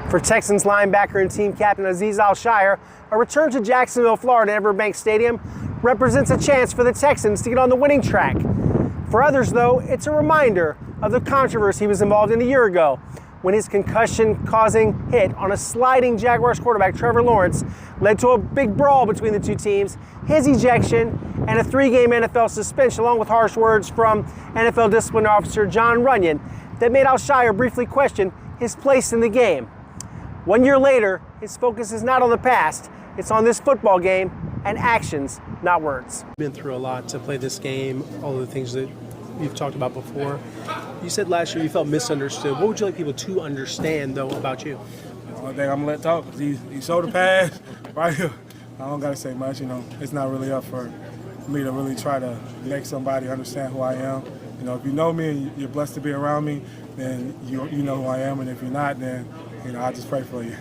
For Texans linebacker and team captain Azeez Al-Shaair, a return to Jacksonville, Florida, Everbank Stadium represents a chance for the Texans to get on the winning track. For others, though, it's a reminder of the controversy he was involved in a year ago when his concussion-causing hit on a sliding Jaguars quarterback, Trevor Lawrence, led to a big brawl between the two teams, his ejection, and a 3-game NFL suspension, along with harsh words from NFL disciplinary officer Jon Runyan that made Al-Shaair briefly question his place in the game. 1 year later, his focus is not on the past, it's on this football game and actions, not words. Been through a lot to play this game, all of the things that you've talked about before. You said last year you felt misunderstood. What would you like people to understand, though, about you? The only thing I'm going to let talk is he showed the pass right here. I don't got to say much, It's not really up for me to really try to make somebody understand who I am. If you know me and you're blessed to be around me, then you know who I am. And if you're not, then, I just pray for you.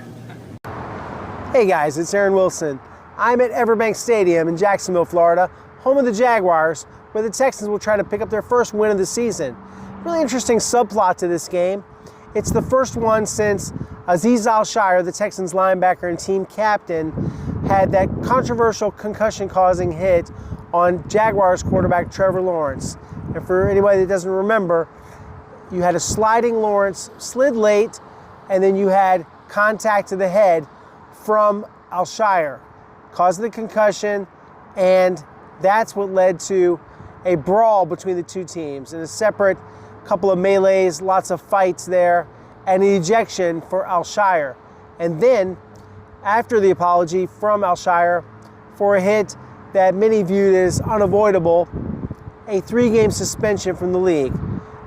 Hey guys, it's Aaron Wilson. I'm at Everbank Stadium in Jacksonville, Florida, home of the Jaguars, where the Texans will try to pick up their first win of the season. Really interesting subplot to this game. It's the first one since Azeez Al-Shaair, the Texans linebacker and team captain, had that controversial concussion-causing hit on Jaguars quarterback Trevor Lawrence. And for anybody that doesn't remember, you had a sliding Lawrence, slid late, and then you had contact to the head from Al-Shaair, causing the concussion, and that's what led to a brawl between the two teams and a separate couple of melees, lots of fights there, and an ejection for Al-Shaair. And then, after the apology from Al-Shaair for a hit that many viewed as unavoidable, a 3-game suspension from the league.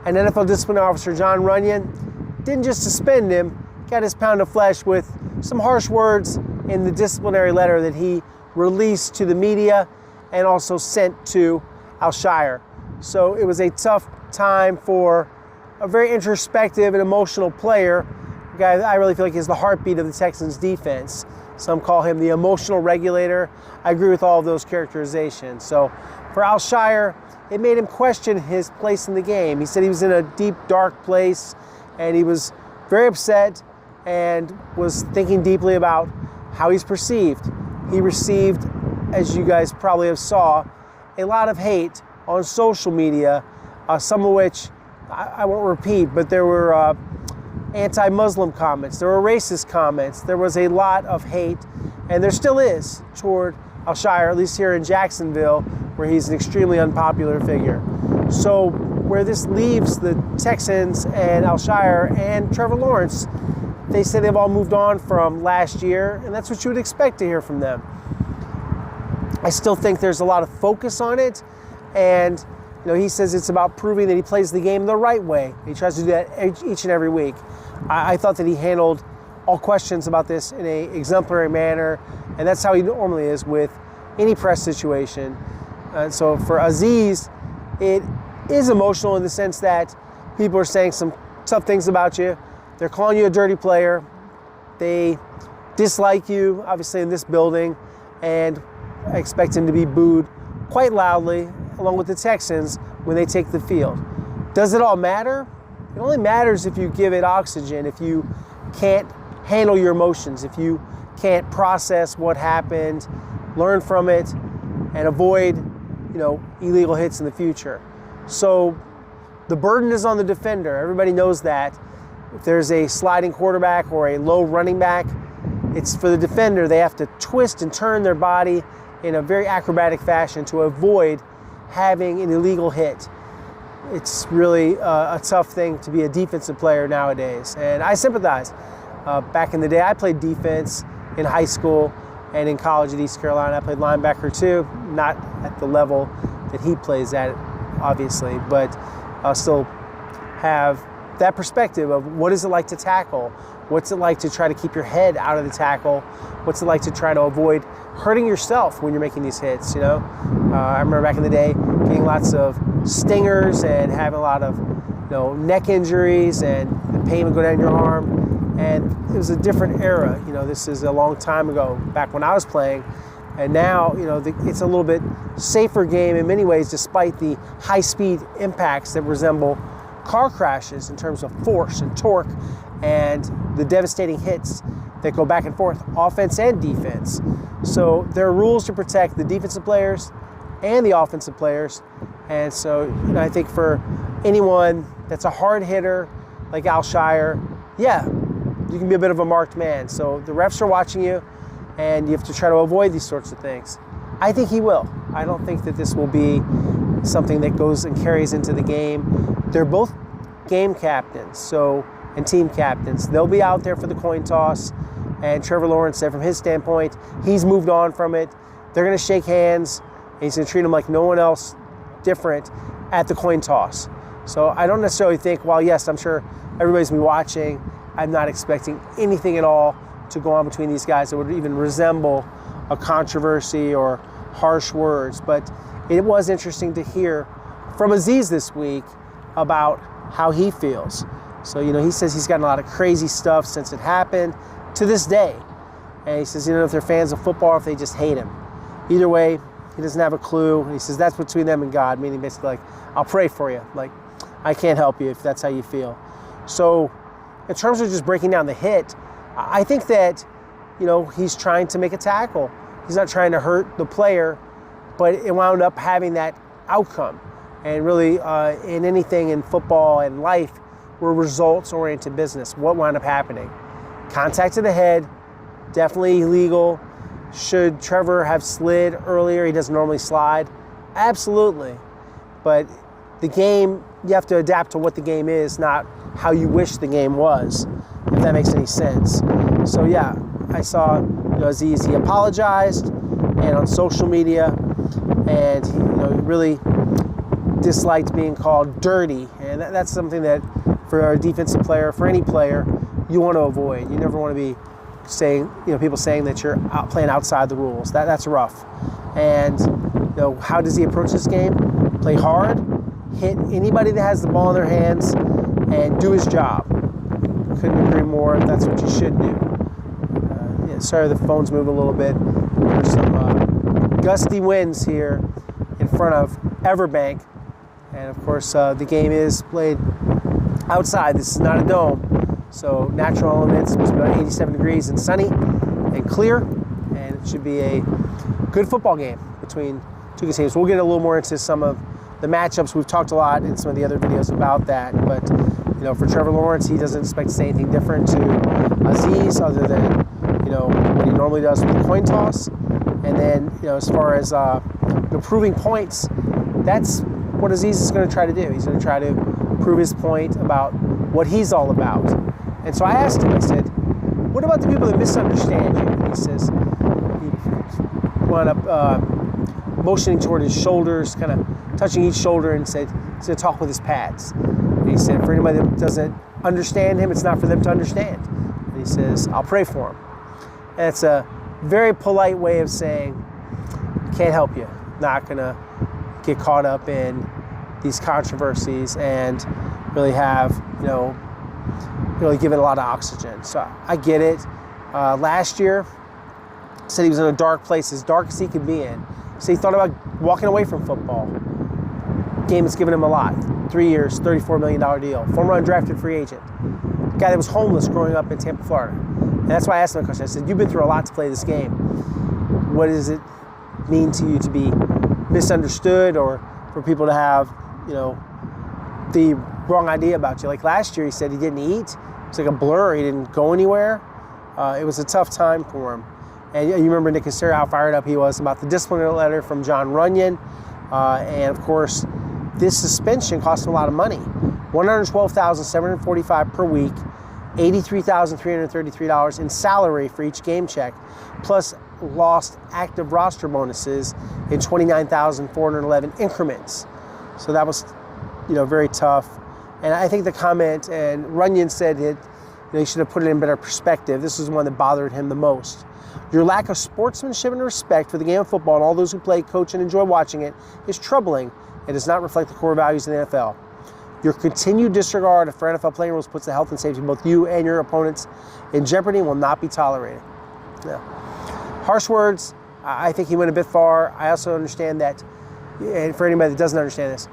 And NFL disciplinary officer Jon Runyan didn't just suspend him, got his pound of flesh with some harsh words in the disciplinary letter that he released to the media and also sent to Al-Shaair. So it was a tough time for a very introspective and emotional player, a guy that I really feel like is the heartbeat of the Texans defense. Some call him the emotional regulator. I agree with all of those characterizations. So for Al-Shaair, it made him question his place in the game. He said he was in a deep, dark place, and he was very upset and was thinking deeply about how he's perceived. He received, as you guys probably have saw, a lot of hate on social media, some of which I won't repeat, but there were anti-Muslim comments, there were racist comments, there was a lot of hate, and there still is toward Al-Shaair, at least here in Jacksonville, where he's an extremely unpopular figure. So where this leaves the Texans and Al-Shaair and Trevor Lawrence, they say they've all moved on from last year, and that's what you would expect to hear from them. I still think there's a lot of focus on it, and he says it's about proving that he plays the game the right way. He tries to do that each and every week. I thought that he handled all questions about this in an exemplary manner, and that's how he normally is with any press situation. So for Azeez, it is emotional in the sense that people are saying some tough things about you. They're calling you a dirty player. They dislike you, obviously, in this building, and I expect him to be booed quite loudly, along with the Texans, when they take the field. Does it all matter? It only matters if you give it oxygen, if you can't handle your emotions, if you can't process what happened, learn from it, and avoid, illegal hits in the future. So the burden is on the defender. Everybody knows that. If there's a sliding quarterback or a low running back, it's for the defender. They have to twist and turn their body in a very acrobatic fashion to avoid having an illegal hit. It's really a tough thing to be a defensive player nowadays, and I sympathize. Back in the day, I played defense in high school and in college at East Carolina. I played linebacker too, not at the level that he plays at, obviously, but I'll still have that perspective of what is it like to tackle? What's it like to try to keep your head out of the tackle? What's it like to try to avoid hurting yourself when you're making these hits, I remember back in the day getting lots of stingers and having a lot of, neck injuries, and the pain would go down your arm. And it was a different era. This is a long time ago, back when I was playing. And now, it's a little bit safer game in many ways, despite the high-speed impacts that resemble car crashes in terms of force and torque and the devastating hits that go back and forth, offense and defense. So there are rules to protect the defensive players and the offensive players. And so, I think for anyone that's a hard hitter like Al-Shaair, yeah, you can be a bit of a marked man. So the refs are watching you, and you have to try to avoid these sorts of things. I think he will. I don't think that this will be something that goes and carries into the game. They're both game captains, and team captains. They'll be out there for the coin toss. And Trevor Lawrence said from his standpoint, he's moved on from it. They're going to shake hands, and he's going to treat him like no one else different at the coin toss. So I don't necessarily think, while yes, I'm sure everybody's going to be watching, I'm not expecting anything at all to go on between these guys that would even resemble a controversy or harsh words. But it was interesting to hear from Azeez this week about how he feels. So, he says he's gotten a lot of crazy stuff since it happened to this day. And he says, if they're fans of football or if they just hate him. Either way, he doesn't have a clue. And he says that's between them and God, meaning basically like, I'll pray for you. Like, I can't help you if that's how you feel. So in terms of just breaking down the hit, I think that, he's trying to make a tackle. He's not trying to hurt the player, but it wound up having that outcome. And really, in anything in football and life, we're results-oriented business. What wound up happening? Contact to the head, definitely illegal. Should Trevor have slid earlier? He doesn't normally slide. Absolutely. But the game, you have to adapt to what the game is, not how you wish the game was, if that makes any sense. So yeah, I saw Azeez, he apologized, and on social media, and he really disliked being called dirty. And that's something that for a defensive player, for any player, you want to avoid. You never want to be saying, people saying that you're playing outside the rules. That's rough. And how does he approach this game? Play hard, hit anybody that has the ball in their hands, and do his job. Couldn't agree more. That's what you should do. Sorry, the phone's moving a little bit. There's some gusty winds here in front of Everbank, and of course the game is played outside. This is not a dome. So natural elements, supposed to be about 87 degrees and sunny and clear, and it should be a good football game between two good teams. We'll get a little more into some of the matchups. We've talked a lot in some of the other videos about that, but for Trevor Lawrence, he doesn't expect to say anything different to Azeez other than what he normally does with the coin toss. And then as far as proving points, that's what Azeez is going to try to do. He's going to try to prove his point about what he's all about. And so I asked him, I said, what about the people that misunderstand you? And he says, he wound up motioning toward his shoulders, kind of touching each shoulder, and said he's going to talk with his pads. And he said, for anybody that doesn't understand him, it's not for them to understand. And he says, I'll pray for him. And it's a very polite way of saying, can't help you. Not going to get caught up in these controversies and really have, really give it a lot of oxygen. So I get it. Last year, said he was in a dark place, as dark as he could be in. So he thought about walking away from football. Game has given him a lot. 3 years, $34 million deal. Former undrafted free agent. Guy that was homeless growing up in Tampa, Florida. And that's why I asked him a question. I said, you've been through a lot to play this game. What does it mean to you to be misunderstood, or for people to have, the wrong idea about you? Like last year, he said he didn't eat. It's like a blur. He didn't go anywhere. It was a tough time for him. And you remember Nick Casario, how fired up he was about the disciplinary letter from John Runyon. And of course, this suspension cost him a lot of money. $112,745 per week, $83,333 in salary for each game check, plus lost active roster bonuses in 29,411 increments. So that was, very tough. And I think the comment, and Runyon said it, he should have put it in better perspective. This is the one that bothered him the most. Your lack of sportsmanship and respect for the game of football and all those who play, coach, and enjoy watching it is troubling and does not reflect the core values of the NFL. Your continued disregard for NFL playing rules puts the health and safety of both you and your opponents in jeopardy and will not be tolerated. Yeah. Harsh words. I think he went a bit far. I also understand that, and for anybody that doesn't understand this,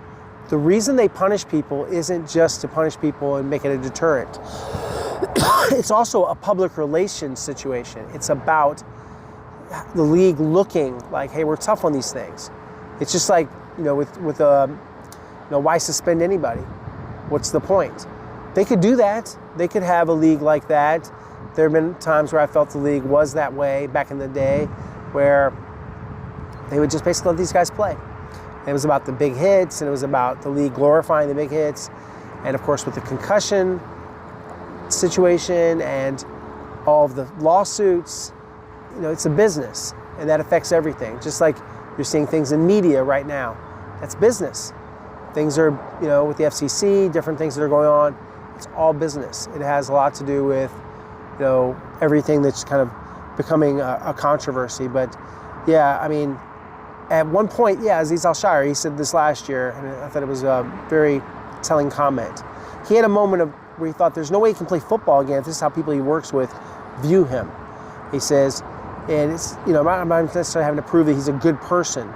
the reason they punish people isn't just to punish people and make it a deterrent. it's also a public relations situation. It's about the league looking like, hey, we're tough on these things. It's just like, why suspend anybody? What's the point? They could do that. They could have a league like that. There have been times where I felt the league was that way back in the day, where they would just basically let these guys play. And it was about the big hits, and it was about the league glorifying the big hits. And of course, with the concussion situation and all of the lawsuits, it's a business, and that affects everything. Just like you're seeing things in media right now. That's business. Things are, with the FCC, different things that are going on. It's all business. It has a lot to do with, everything that's kind of becoming a controversy. But yeah, I mean, at one point, Azeez Al-Shaair, he said this last year, and I thought it was a very telling comment. He had a moment where he thought there's no way he can play football again if this is how people he works with view him. He says, and it's, I'm not necessarily having to prove that he's a good person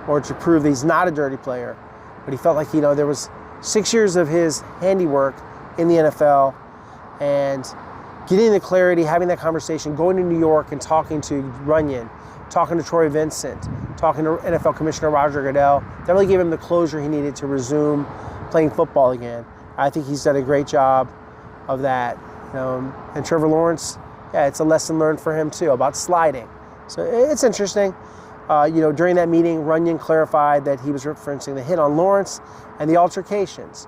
or to prove that he's not a dirty player, but he felt like, there was 6 years of his handiwork in the NFL, and getting the clarity, having that conversation, going to New York and talking to Runyon, talking to Troy Vincent, talking to NFL Commissioner Roger Goodell, that really gave him the closure he needed to resume playing football again. I think he's done a great job of that. And Trevor Lawrence, it's a lesson learned for him too about sliding. So it's interesting. During that meeting, Runyon clarified that he was referencing the hit on Lawrence and the altercations.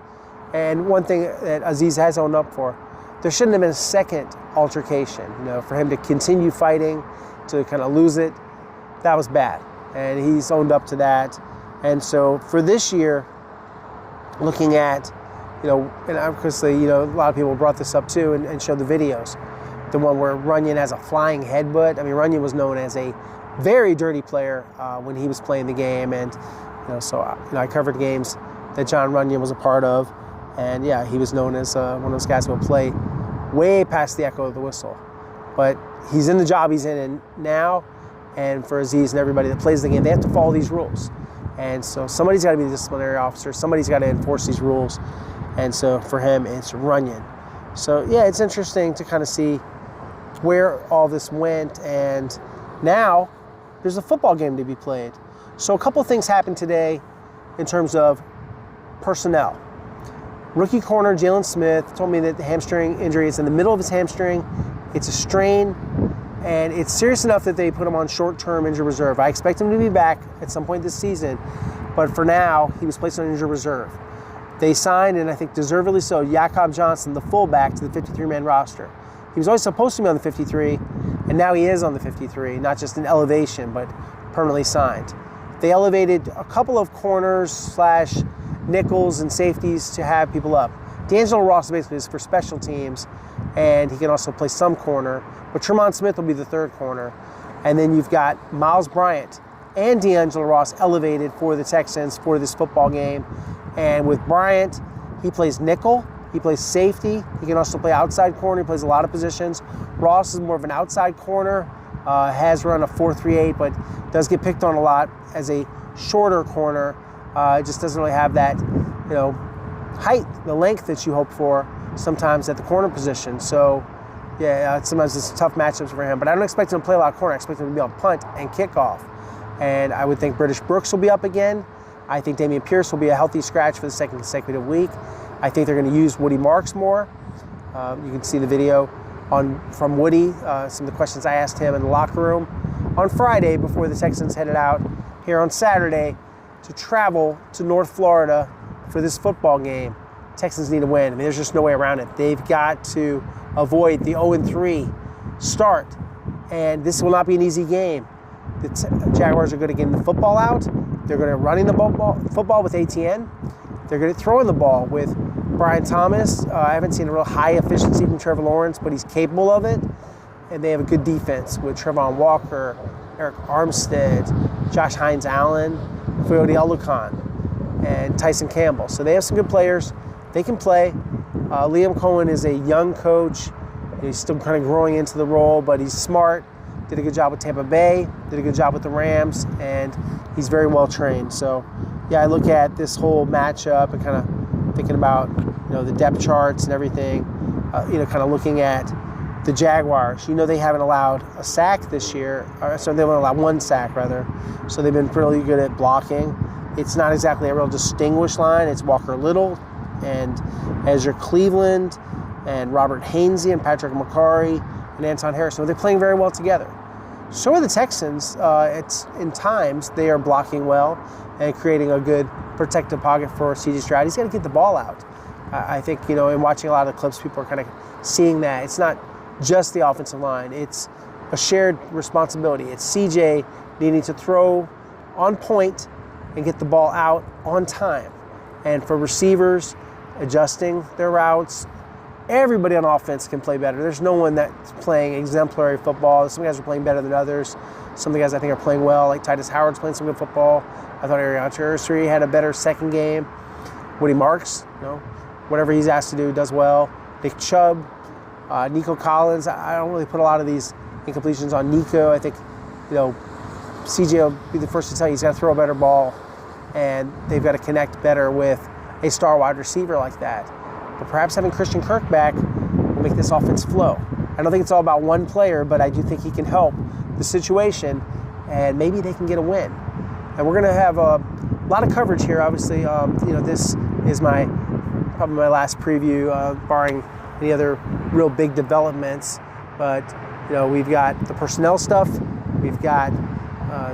And one thing that Azeez has owned up for, there shouldn't have been a second altercation. For him to continue fighting, to kind of lose it, that was bad. And he's owned up to that. And so for this year, looking at, and obviously, a lot of people brought this up too and showed the videos. The one where Runyon has a flying headbutt. I mean, Runyon was known as a very dirty player when he was playing the game. And, I covered games that John Runyon was a part of. And he was known as one of those guys who would play way past the echo of the whistle. But he's in the job he's in now. And for Azeez and everybody that plays the game, they have to follow these rules. And so somebody's got to be the disciplinary officer. Somebody's got to enforce these rules. And so for him, it's Runyon. So, it's interesting to kind of see where all this went. And now there's a football game to be played. So a couple things happened today in terms of personnel. Rookie corner Jalen Smith told me that the hamstring injury is in the middle of his hamstring. It's a strain, and it's serious enough that they put him on short-term injured reserve. I expect him to be back at some point this season, but for now, he was placed on injured reserve. They signed, and I think deservedly so, Jakob Johnson, the fullback, to the 53-man roster. He was always supposed to be on the 53, and now he is on the 53, not just an elevation, but permanently signed. They elevated a couple of corners / nickels and safeties to have people up. D'Angelo Ross basically is for special teams, and he can also play some corner, but Tremont Smith will be the third corner. And then you've got Miles Bryant and D'Angelo Ross elevated for the Texans for this football game. And with Bryant, he plays nickel, he plays safety, he can also play outside corner, he plays a lot of positions. Ross is more of an outside corner, has run a 4.38, but does get picked on a lot as a shorter corner. Just doesn't really have that, height, the length that you hope for sometimes at the corner position. So, sometimes it's tough matchups for him. But I don't expect him to play a lot of corner. I expect him to be on punt and kickoff. And I would think British Brooks will be up again. I think Damian Pierce will be a healthy scratch for the second consecutive week. I think they're going to use Woody Marks more. You can see the video from Woody, some of the questions I asked him in the locker room on Friday before the Texans headed out here on Saturday to travel to North Florida for this football game. Texans need to win. I mean, there's just no way around it. They've got to avoid the 0-3 start, and this will not be an easy game. The Jaguars are going to get the football out. They're going to running the football with Etienne. They're going to throwing the ball with Brian Thomas. I haven't seen a real high efficiency from Trevor Lawrence, but he's capable of it. And they have a good defense with Trevon Walker, Eric Armstead, Josh Hines-Allen, Fayode Oluokun, and Tyson Campbell. So they have some good players. They can play. Liam Cohen is a young coach. He's still kind of growing into the role, but he's smart. Did a good job with Tampa Bay, did a good job with the Rams, and he's very well trained. So, I look at this whole matchup and kind of thinking about, the depth charts and everything. kind of looking at the Jaguars, they haven't allowed a sack this year. So they've only allowed one sack, rather. So they've been really good at blocking. It's not exactly a real distinguished line. It's Walker Little and Ezra Cleveland and Robert Hainsey and Patrick McCarry and Anton Harrison. They're playing very well together. So are the Texans. In times, they are blocking well and creating a good protective pocket for C.J. Stroud. He's got to get the ball out. I think, in watching a lot of the clips, people are kind of seeing that. It's not just the offensive line. It's a shared responsibility. It's C.J. needing to throw on point and get the ball out on time. And for receivers, adjusting their routes. Everybody on offense can play better. There's no one that's playing exemplary football. Some guys are playing better than others. Some of the guys I think are playing well, like Titus Howard's playing some good football. I thought Ariana Ursary had a better second game. Woody Marks, whatever he's asked to do, does well. Nick Chubb, Nico Collins. I don't really put a lot of these incompletions on Nico. I think, CJ will be the first to tell you he's got to throw a better ball, and they've got to connect better with a star wide receiver like that. But perhaps having Christian Kirk back will make this offense flow. I don't think it's all about one player, but I do think he can help the situation, and maybe they can get a win. And we're going to have a lot of coverage here, obviously. This is probably my last preview, barring any other real big developments. But, we've got the personnel stuff. We've got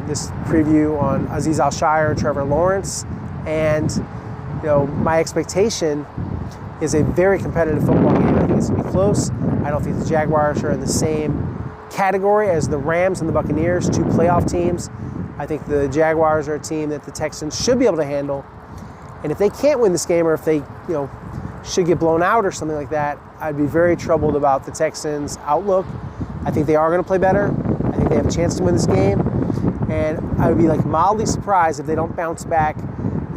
this preview on Azeez Al-Shaair, Trevor Lawrence. And, my expectation is a very competitive football game. I think it's going to be close. I don't think the Jaguars are in the same category as the Rams and the Buccaneers, two playoff teams. I think the Jaguars are a team that the Texans should be able to handle. And if they can't win this game, or if they, should get blown out or something like that, I'd be very troubled about the Texans' outlook. I think they are going to play better. I think they have a chance to win this game. And I would be mildly surprised if they don't bounce back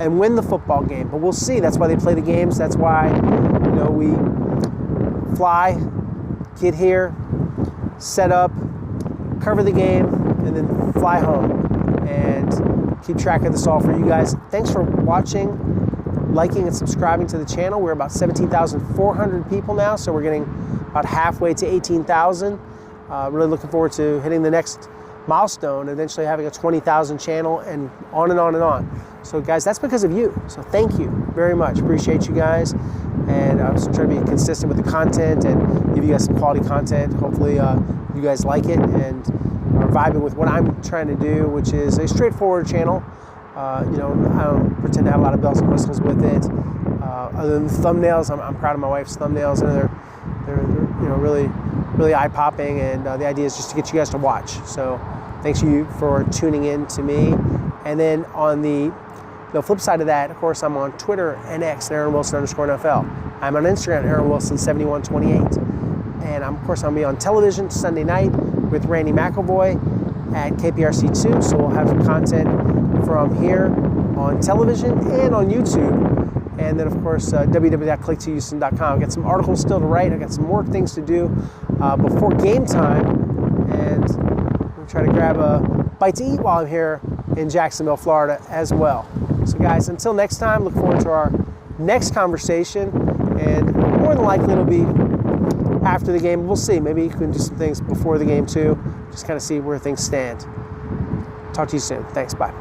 and win the football game. But we'll see. That's why they play the games. That's why, we fly, get here, set up, cover the game, and then fly home and keep track of this all for you guys. Thanks for watching, liking, and subscribing to the channel. We're about 17,400 people now, so we're getting about halfway to 18,000. Really looking forward to hitting the next milestone, eventually having a 20,000 channel, and on and on and on. So guys, that's because of you. So thank you very much. Appreciate you guys. And I'm just trying to be consistent with the content and give you guys some quality content. Hopefully you guys like it and are vibing with what I'm trying to do, which is a straightforward channel. I don't pretend to have a lot of bells and whistles with it. Other than the thumbnails, I'm proud of my wife's thumbnails, and they're really eye-popping, and the idea is just to get you guys to watch. So thanks you for tuning in to me. And then on the flip side of that, of course, I'm on Twitter and X at AaronWilson_NFL. I'm on Instagram at AaronWilson7128. And of course, I'll be on television Sunday night with Randy McElvoy at KPRC2. So we'll have some content from here on television and on YouTube. And then, of course, www.click2houston.com. I've got some articles still to write. I've got some more things to do before game time. And I'm try to grab a bite to eat while I'm here in Jacksonville, Florida as well. So guys, until next time, look forward to our next conversation. And more than likely it'll be after the game. We'll see. Maybe you can do some things before the game too. Just kind of see where things stand. Talk to you soon. Thanks. Bye.